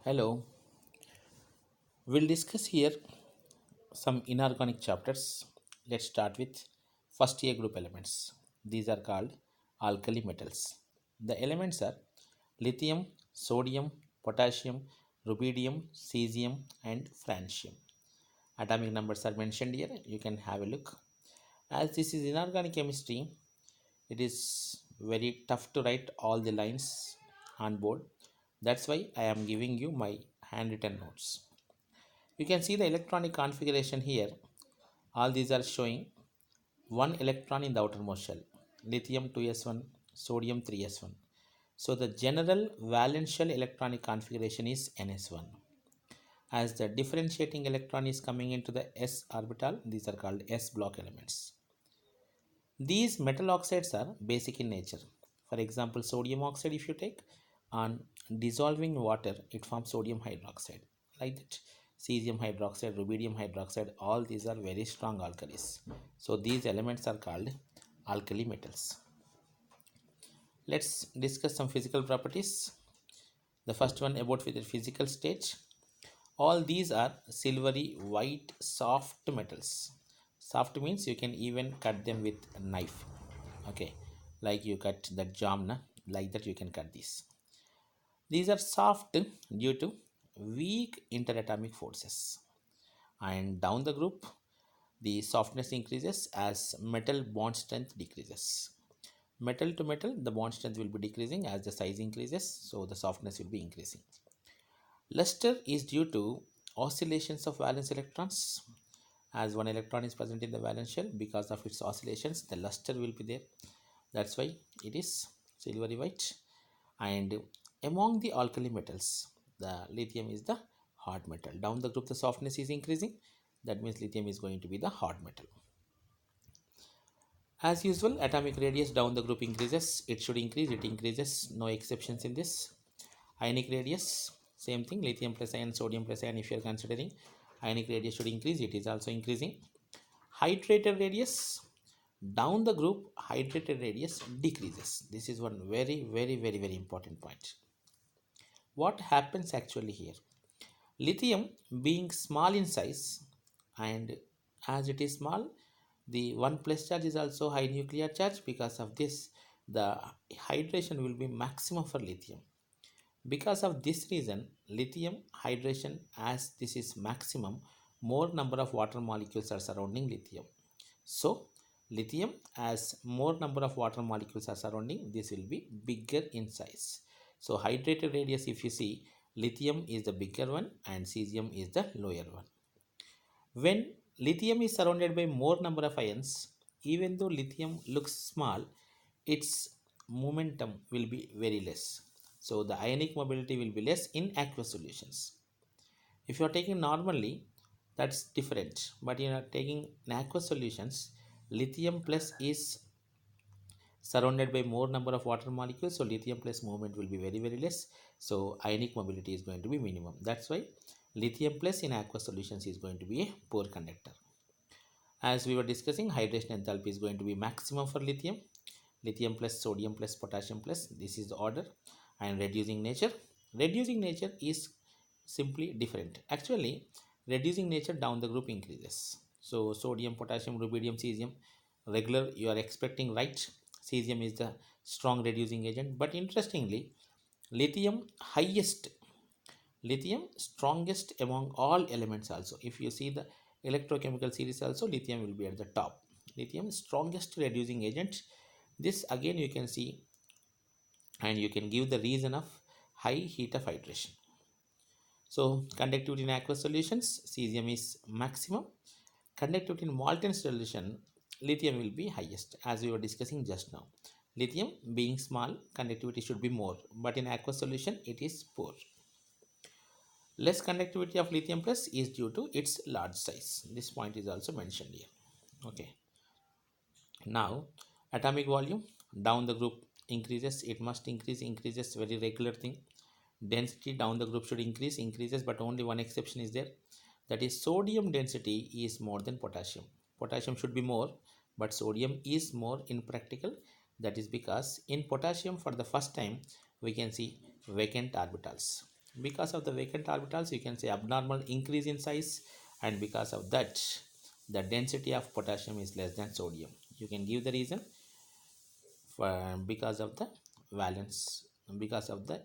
Hello, we'll discuss here some inorganic chapters. Let's start with first year group elements. These are called alkali metals. The elements are lithium, sodium, potassium, rubidium, cesium, and francium. Atomic numbers are mentioned here. You can have a look. As this is inorganic chemistry, it is very tough to write all the lines on board. That's why I am giving you my handwritten notes. You can see the electronic configuration here. All these are showing one electron in the outermost shell, lithium 2s1, sodium 3s1. So the general valence shell electronic configuration is ns1. As the differentiating electron is coming into the s orbital, these are called s block elements. These metal oxides are basic in nature. For example, sodium oxide, if you take on dissolving water, it forms sodium hydroxide. Like that, cesium hydroxide, rubidium hydroxide, all these are very strong alkalis. So these elements are called alkali metals. Let's discuss some physical properties. The first one about the physical state. All these are silvery white soft metals. Soft means you can even cut them with a knife. Okay, like you cut that jamna, like that you can cut these. These are soft due to weak interatomic forces. And down the group, the softness increases as metal bond strength decreases. Metal to metal, the bond strength will be decreasing as the size increases, so the softness will be increasing. Luster is due to oscillations of valence electrons. As one electron is present in the valence shell, because of its oscillations, the luster will be there. That's why it is silvery white. And among the alkali metals, the lithium is the hard metal. Down the group, the softness is increasing. That means lithium is going to be the hard metal. As usual, atomic radius down the group increases. It should increase, it increases. No exceptions in this. Ionic radius, same thing, lithium plus ion, sodium plus ion. If you are considering ionic radius should increase, it is also increasing. Hydrated radius, down the group, hydrated radius decreases. This is one very important point. What happens actually here? Lithium being small in size, and as it is small, the 1 plus charge is also high nuclear charge. Because of this, the hydration will be maximum for lithium. Because of this reason, lithium hydration, as this is maximum, more number of water molecules are surrounding lithium. So lithium, as more number of water molecules are surrounding, this will be bigger in size. So hydrated radius, if you see, lithium is the bigger one and cesium is the lower one. When lithium is surrounded by more number of ions, even though lithium looks small, its momentum will be very less. So the ionic mobility will be less in aqueous solutions. If you are taking normally, that's different. But you are taking in aqueous solutions, lithium plus is surrounded by more number of water molecules, so lithium plus movement will be very less. So ionic mobility is going to be minimum. That's why lithium plus in aqueous solutions is going to be a poor conductor. As we were discussing, hydration enthalpy is going to be maximum for lithium. Lithium plus sodium plus potassium plus, this is the order. And reducing nature, reducing nature is simply different. Actually, reducing nature down the group increases. So sodium, potassium, rubidium, cesium, regular you are expecting, right? Cesium is the strong reducing agent. But interestingly, lithium highest, lithium strongest among all elements also. If you see the electrochemical series also, lithium will be at the top. Lithium strongest reducing agent. This again you can see, and you can give the reason of high heat of hydration. So conductivity in aqueous solutions, cesium is maximum. Conductivity in molten solution, lithium will be highest, as we were discussing just now. Lithium being small, conductivity should be more, but in aqueous solution it is poor. Less conductivity of lithium plus is due to its large size. This point is also mentioned here. Okay. Now, atomic volume down the group increases. It must increases very regular thing. Density down the group should increases, but only one exception is there. That is, sodium density is more than potassium. Potassium should be more, but sodium is more in practical. That is because in potassium, for the first time, we can see vacant orbitals. Because of the vacant orbitals, you can say abnormal increase in size, and because of that, the density of potassium is less than sodium. You can give the reason for because of the valence, because of the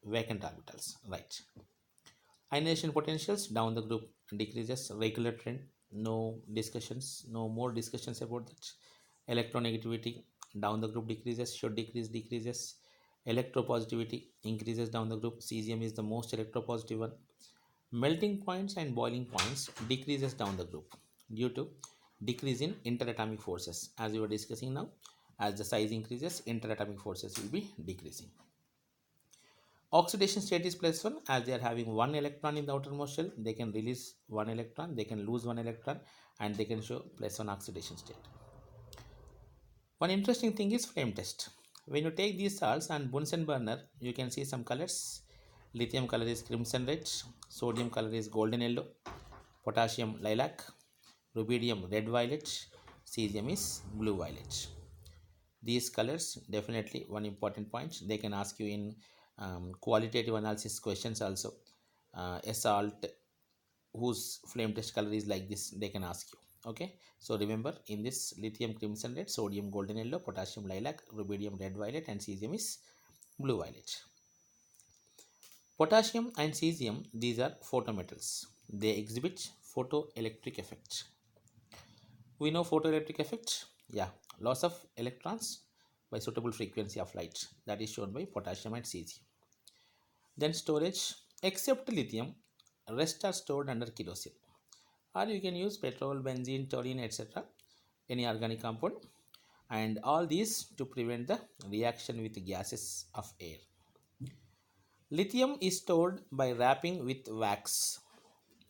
vacant orbitals, right? Ionization potentials down the group decreases, regular trend, no discussions, no more discussions about that. Electronegativity down the group decreases, should decrease, decreases. Electropositivity increases down the group. Cesium is the most electropositive one. Melting points and boiling points decreases down the group due to decrease in interatomic forces. As we were discussing now, as the size increases, interatomic forces will be decreasing. Oxidation state is plus 1, as they are having one electron in the outermost shell. They can release one electron, they can lose one electron, and they can show plus 1 oxidation state. One interesting thing is flame test. When you take these salts and Bunsen burner, you can see some colors. Lithium color is crimson red, sodium color is golden yellow, potassium lilac, rubidium red violet, cesium is blue violet. These colors definitely one important point. They can ask you in qualitative analysis questions also. A salt whose flame test color is like this, they can ask you. Okay, so remember, in this lithium crimson red, sodium golden yellow, potassium lilac, rubidium red violet, and cesium is blue violet. Potassium and cesium, these are photometals. They exhibit photoelectric effect. We know photoelectric effect, yeah, loss of electrons by suitable frequency of light, that is shown by potassium and cesium. Then storage, except lithium, rest are stored under kerosene, or you can use petrol, benzene, toluene, etc., any organic compound, and all these to prevent the reaction with gases of air. Lithium is stored by wrapping with wax.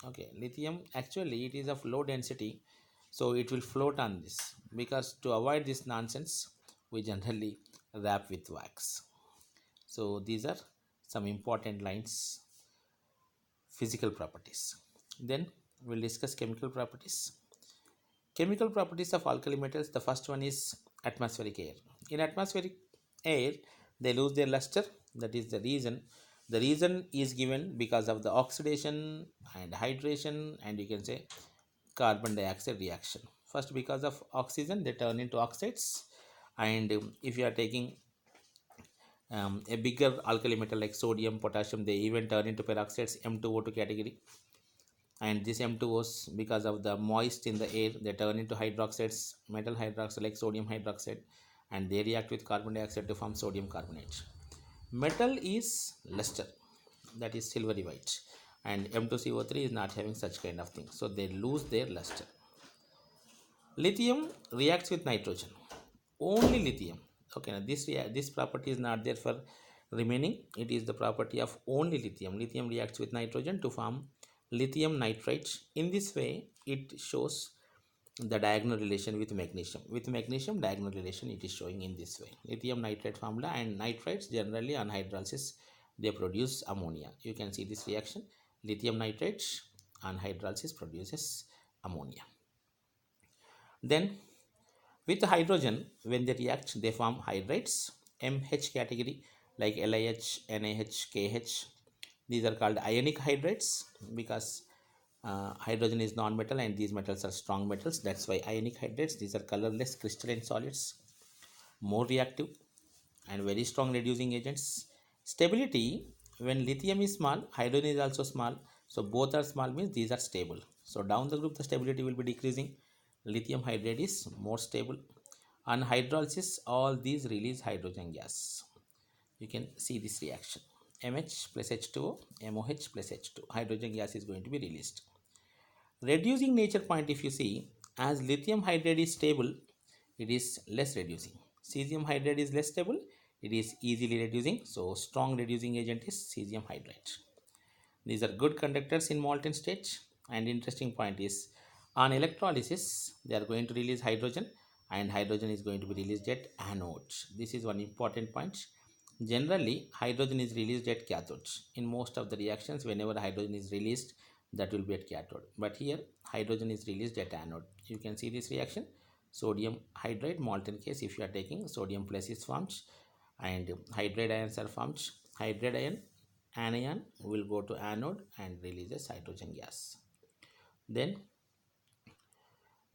Okay, lithium actually it is of low density, so it will float on this. Because to avoid this nonsense, we generally wrap with wax. So these are some important lines, physical properties. Then we'll discuss chemical properties. Chemical properties of alkali metals, the first one is atmospheric air. In atmospheric air, they lose their luster. That is the reason. The reason is given because of the oxidation and hydration, and you can say carbon dioxide reaction. First, because of oxygen, they turn into oxides, and if you are taking a bigger alkali metal like sodium, potassium, they even turn into peroxides, M2O2 category. And this M2Os, because of the moist in the air, they turn into hydroxides, metal hydroxide like sodium hydroxide, and they react with carbon dioxide to form sodium carbonate. Metal is luster, that is silvery white, and M2CO3 is not having such kind of thing, so they lose their luster. Lithium reacts with nitrogen, only lithium. Okay, now this property is not there for remaining. It is the property of only lithium. Lithium reacts with nitrogen to form lithium nitrate. In this way, it shows the diagonal relation with magnesium. With magnesium, diagonal relation it is showing in this way. Lithium nitrate formula, and nitrates generally on hydrolysis they produce ammonia. You can see this reaction. Lithium nitrate on hydrolysis produces ammonia. Then with hydrogen, when they react, they form hydrates, MH category like LiH, NaH, KH. These are called ionic hydrates because hydrogen is non-metal and these metals are strong metals. That's why ionic hydrates. These are colorless crystalline solids, more reactive and very strong reducing agents. Stability, when lithium is small, hydrogen is also small. So both are small means these are stable. So down the group, the stability will be decreasing. Lithium hydride is more stable. On hydrolysis, all these release hydrogen gas. You can see this reaction. MH plus H2O, MOH plus H2. Hydrogen gas is going to be released. Reducing nature point, if you see, as lithium hydride is stable, it is less reducing. Cesium hydride is less stable, it is easily reducing. So strong reducing agent is cesium hydride. These are good conductors in molten state. And interesting point is, on electrolysis, they are going to release hydrogen, and hydrogen is going to be released at anode. This is one important point. Generally, hydrogen is released at cathode. In most of the reactions, whenever hydrogen is released, that will be at cathode. But here, hydrogen is released at anode. You can see this reaction. Sodium hydride, molten case, if you are taking, sodium plus is formed, and hydride ions are formed. Hydride ion anion will go to anode and releases hydrogen gas. Then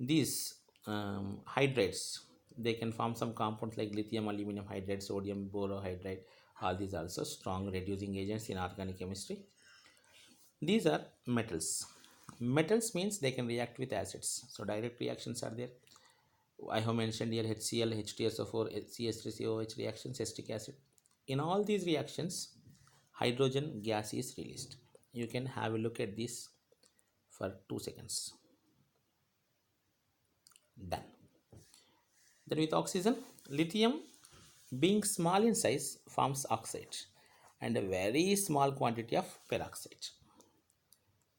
these hydrates, they can form some compounds like lithium aluminum hydride, sodium borohydride. All these also strong reducing agents in organic chemistry. These are metals. Metals means they can react with acids, so direct reactions are there. I have mentioned here HCl, H2SO4, CH3COH reactions, acetic acid. In all these reactions, hydrogen gas is released. You can have a look at this for 2 seconds. Done. Then with oxygen, lithium being small in size forms oxide and a very small quantity of peroxide.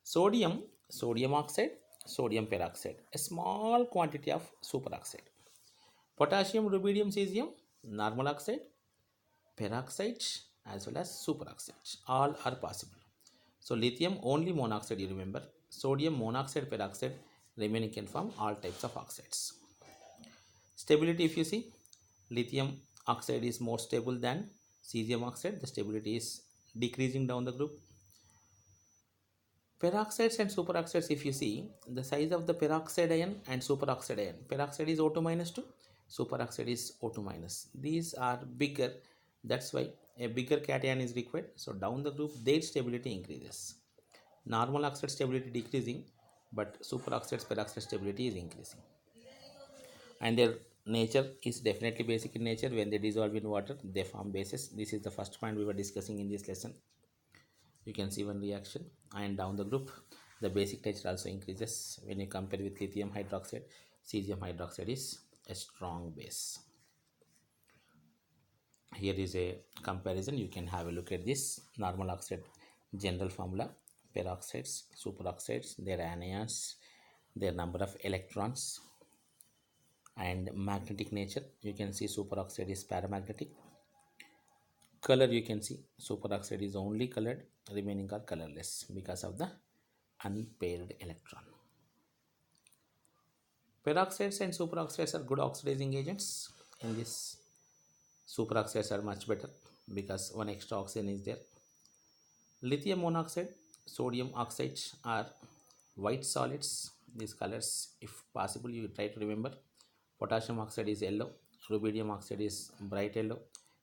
Sodium, sodium oxide, sodium peroxide, a small quantity of superoxide. Potassium, rubidium, cesium, normal oxide, peroxide as well as superoxide. All are possible. So lithium only monoxide, you remember. Sodium monoxide, peroxide, remaining can form all types of oxides. Stability, if you see, lithium oxide is more stable than cesium oxide. The stability is decreasing down the group. Peroxides and superoxides, if you see, the size of the peroxide ion and superoxide ion. Peroxide is O2 minus 2, superoxide is O2 minus. These are bigger. That's why a bigger cation is required. So down the group, their stability increases. Normal oxide stability decreasing, but superoxide peroxide stability is increasing. And their nature is definitely basic in nature. When they dissolve in water, they form bases. This is the first point we were discussing in this lesson. You can see one reaction, and down the group the basic nature also increases. When you compare with lithium hydroxide, cesium hydroxide is a strong base. Here is a comparison. You can have a look at this. Normal oxide general formula, peroxides, superoxides, their anions, their number of electrons, and magnetic nature. You can see superoxide is paramagnetic. Color, you can see superoxide is only colored, remaining are colorless because of the unpaired electron. Peroxides and superoxides are good oxidizing agents. In this, superoxides are much better because one extra oxygen is there. Lithium monoxide, sodium oxide are white solids. These colors, if possible, you try to remember. Potassium oxide is yellow, rubidium oxide is bright yellow,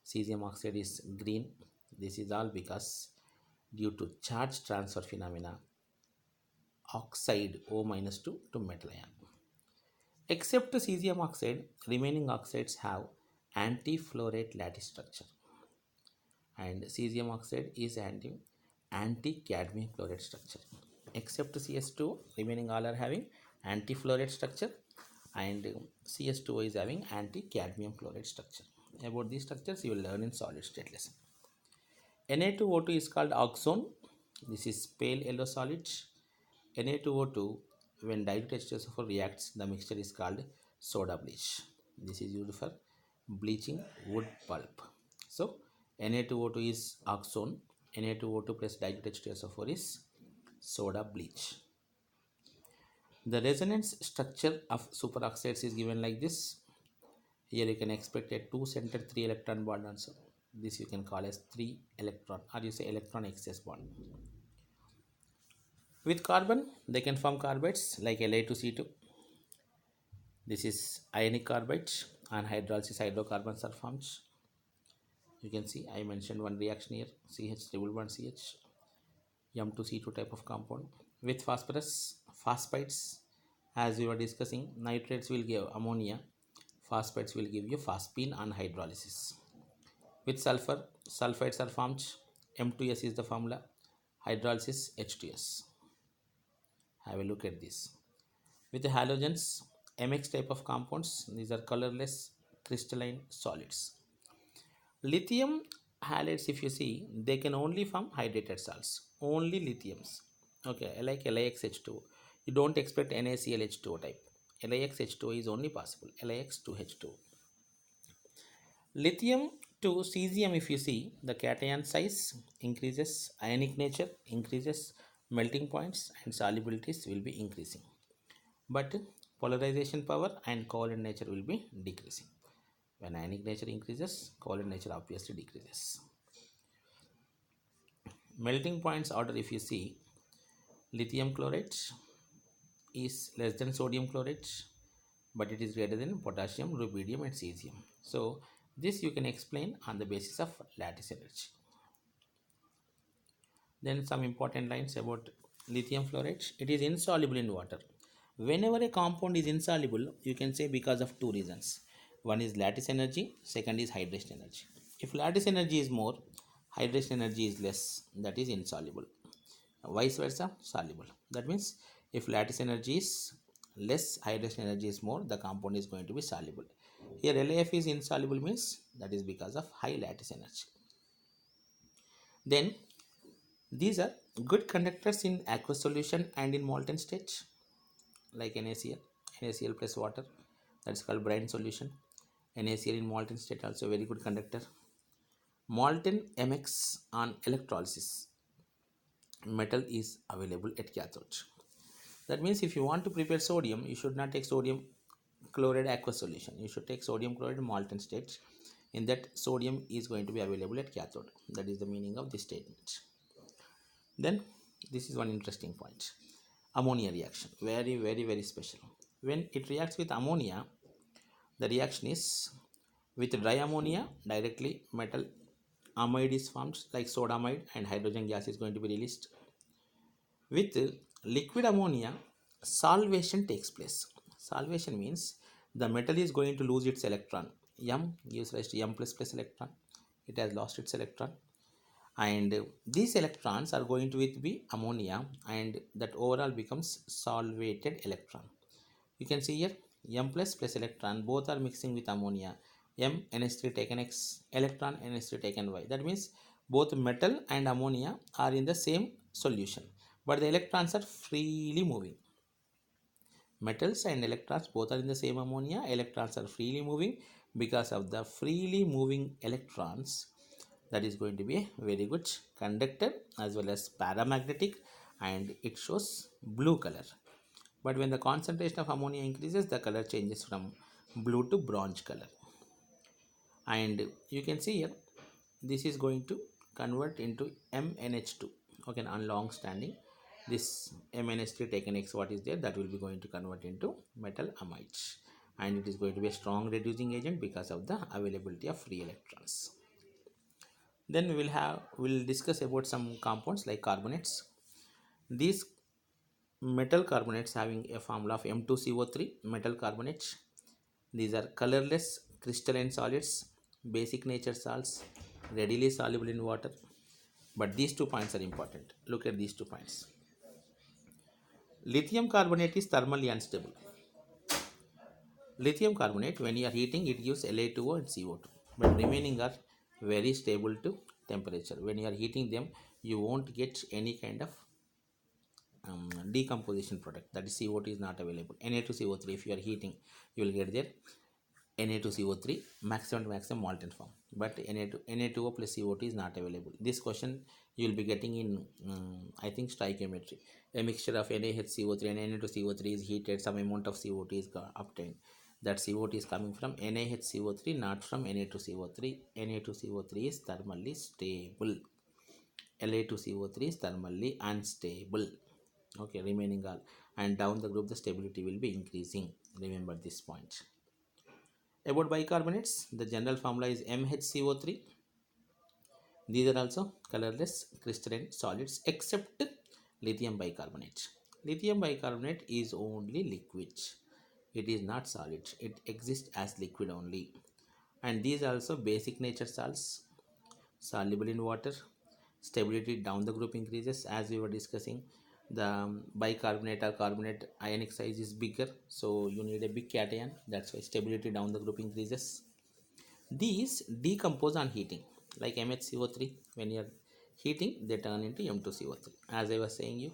cesium oxide is green. This is all because due to charge transfer phenomena, oxide O minus 2 to metal ion. Except cesium oxide, remaining oxides have anti-fluoride lattice structure, and cesium oxide is anti-cadmium chloride structure. Except CS2, remaining all are having anti-fluoride structure, and CS2O is having anti-cadmium chloride structure. About these structures you will learn in solid state lesson. Na2O2 is called oxone. This is pale yellow solid. Na2O2, when dilute H2SO4 reacts, the mixture is called soda bleach. This is used for bleaching wood pulp. So Na2O2 is oxone. Na2O2 plus dilute H2SO4 is soda bleach. The resonance structure of superoxides is given like this. Here you can expect a 2-centered 3 electron bond also. This you can call as 3 electron, or you say electron excess bond. With carbon, they can form carbides like La2C2. This is ionic carbide, and hydrolysis hydrocarbons are formed. You can see I mentioned one reaction here, CH double bond CH, M2C2 type of compound. With phosphorus, phosphides, as we were discussing, nitrates will give ammonia, phosphides will give you phosphine on hydrolysis. With sulfur, sulfides are formed, M2S is the formula, hydrolysis H2S. Have a look at this. With the halogens, MX type of compounds, these are colorless crystalline solids. Lithium halides, if you see, they can only form hydrated salts, only lithiums. Okay, like LiXH2. You don't expect NaClH2O type. LiXH2O is only possible, LiX2H2. Lithium to cesium, if you see, the cation size increases, ionic nature increases, melting points and solubilities will be increasing, but polarization power and covalent nature will be decreasing. When ionic nature increases, covalent nature obviously decreases. Melting points order, if you see, lithium chloride is less than sodium chloride, but it is greater than potassium, rubidium, and cesium. So this you can explain on the basis of lattice energy. Then some important lines about lithium fluoride. It is insoluble in water. Whenever a compound is insoluble, you can say because of two reasons. One is lattice energy, second is hydration energy. If lattice energy is more, hydration energy is less, that is insoluble. Vice versa, soluble. That means if lattice energy is less, hydration energy is more, the compound is going to be soluble. Here LAF is insoluble means that is because of high lattice energy. Then these are good conductors in aqueous solution and in molten state, like NaCl, NaCl plus water, that's called brine solution. NaCl in molten state also very good conductor. Molten MX on electrolysis, metal is available at cathode. That means if you want to prepare sodium, you should not take sodium chloride aqueous solution. You should take sodium chloride molten state. In that, sodium is going to be available at cathode. That is the meaning of this statement. Then this is one interesting point. Ammonia reaction, very very special. When it reacts with ammonia, the reaction is with dry ammonia, directly metal amide is formed like soda amide, and hydrogen gas is going to be released. With liquid ammonia, solvation takes place. Solvation means the metal is going to lose its electron. M gives rise to M plus plus electron. It has lost its electron, and these electrons are going to be ammonia, and that overall becomes solvated electron. You can see here M plus plus electron both are mixing with ammonia. M NH3 taken X, electron NH3 taken Y. That means both metal and ammonia are in the same solution, but the electrons are freely moving. Metals and electrons both are in the same ammonia. Electrons are freely moving. Because of the freely moving electrons, that is going to be a very good conductor as well as paramagnetic, and it shows blue color. But when the concentration of ammonia increases, the color changes from blue to bronze color. And you can see here, this is going to convert into MnH2. Okay, on long standing, this MnH3 taken X, what is there, that will be going to convert into metal amides, and it is going to be a strong reducing agent because of the availability of free electrons. Then we'll discuss about some compounds like carbonates. These metal carbonates having a formula of M2CO3, metal carbonates. These are colorless crystalline solids, basic nature salts, readily soluble in water. But these 2 points are important. Look at these 2 points. Lithium carbonate is thermally unstable. Lithium carbonate, when you are heating, it gives La2O and CO2, but remaining are very stable to temperature. When you are heating them, you won't get any kind of decomposition product, that is CO2 is not available. Na2CO3, if you are heating, you will get there Na2CO3 maximum to maximum molten form, but Na2O plus CO2 is not available. This question you will be getting in I think stoichiometry. A mixture of NaHCO3 and Na2CO3 is heated, some amount of CO2 is obtained. That CO2 is coming from NaHCO3, not from Na2CO3. Na2CO3 is thermally stable. La2CO3 is thermally unstable. Okay, remaining all, and down the group the stability will be increasing. Remember this point. About bicarbonates, the general formula is MHCO3. These are also colorless crystalline solids except lithium bicarbonate. Lithium bicarbonate is only liquid. It is not solid. It exists as liquid only. And these are also basic nature salts, soluble in water. Stability down the group increases, as we were discussing. The bicarbonate or carbonate ionic size is bigger, so you need a big cation. That's why stability down the group increases. These decompose on heating, like MHCO3. When you are heating, they turn into M2CO3. As I was saying you,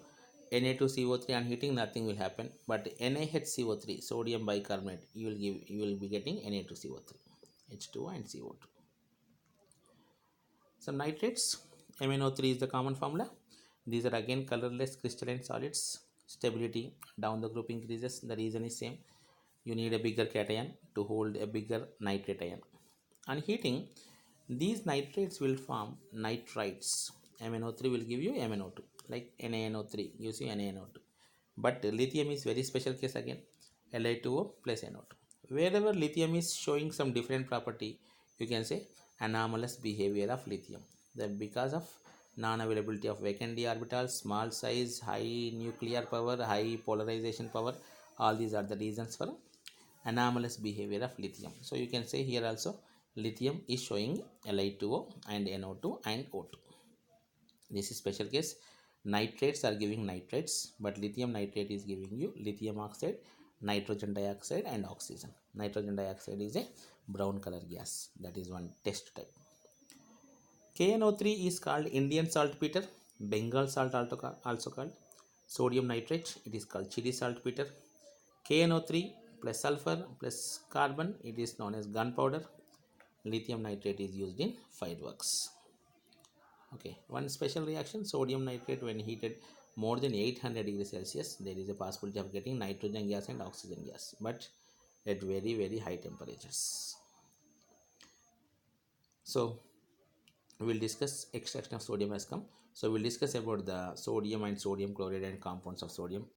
Na2CO3 on heating, nothing will happen, but NaHCO3, sodium bicarbonate, you will be getting Na2CO3, H2O and CO2. Some nitrates, MnO3 is the common formula. These are again colorless crystalline solids. Stability down the group increases. The reason is same. You need a bigger cation to hold a bigger nitrate ion. On heating, these nitrates will form nitrites. MnO3 will give you MnO2, like NaNO3 gives you NaNO2. But lithium is very special case again, Li2O plus NO2. Wherever lithium is showing some different property, you can say anomalous behavior of lithium. That because of non-availability of vacant d orbitals, small size, high nuclear power, high polarization power, all these are the reasons for anomalous behavior of lithium. So you can say here also lithium is showing Li2O and NO2 and O2. This is special case. Nitrates are giving nitrates, but lithium nitrate is giving you lithium oxide, nitrogen dioxide and oxygen. Nitrogen dioxide is a brown color gas. That is one test type. KNO3 is called Indian saltpeter, Bengal salt also called sodium nitrate. It is called chili saltpeter. KNO3 plus sulfur plus carbon, it is known as gunpowder. Lithium nitrate is used in fireworks. Okay, one special reaction, sodium nitrate when heated more than 800 degrees Celsius, there is a possibility of getting nitrogen gas and oxygen gas, but at very high temperatures. So we'll discuss extraction of sodium has come. So we'll discuss about the sodium and sodium chloride and compounds of sodium.